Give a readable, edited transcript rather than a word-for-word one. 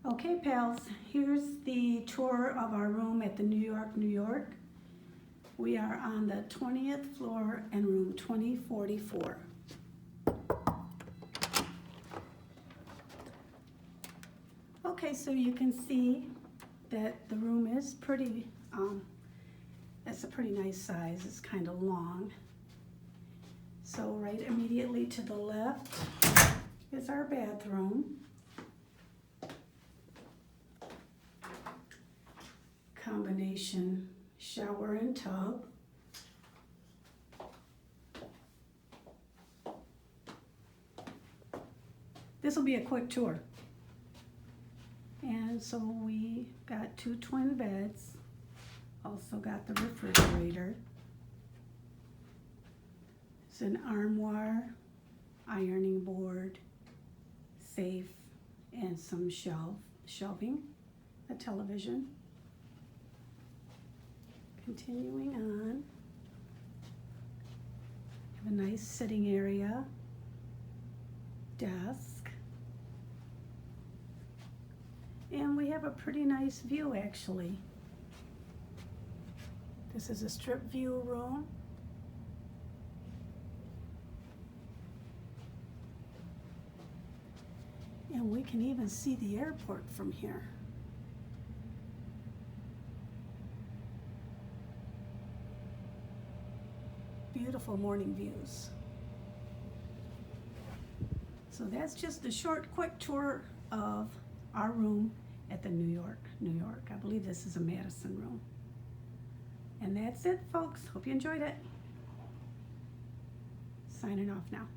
Okay, pals, here's the tour of our room at the New York, New York. We are on the 20th floor and room 2044. Okay, so you can see that the room is pretty, it's a pretty nice size. It's kind of long. So right immediately to the left is our bathroom. Combination shower and tub. This will be a quick tour. And so we got 2 twin beds, also got the refrigerator. It's an armoire, ironing board, safe, and some shelving, a television. Continuing on, have a nice sitting area, desk, and we have a pretty nice view actually. This is a strip view room. And we can even see the airport from here. Beautiful morning views. So that's just a short, quick tour of our room at the New York, New York. I believe this is a Madison room. And that's it, folks. Hope you enjoyed it. Signing off now.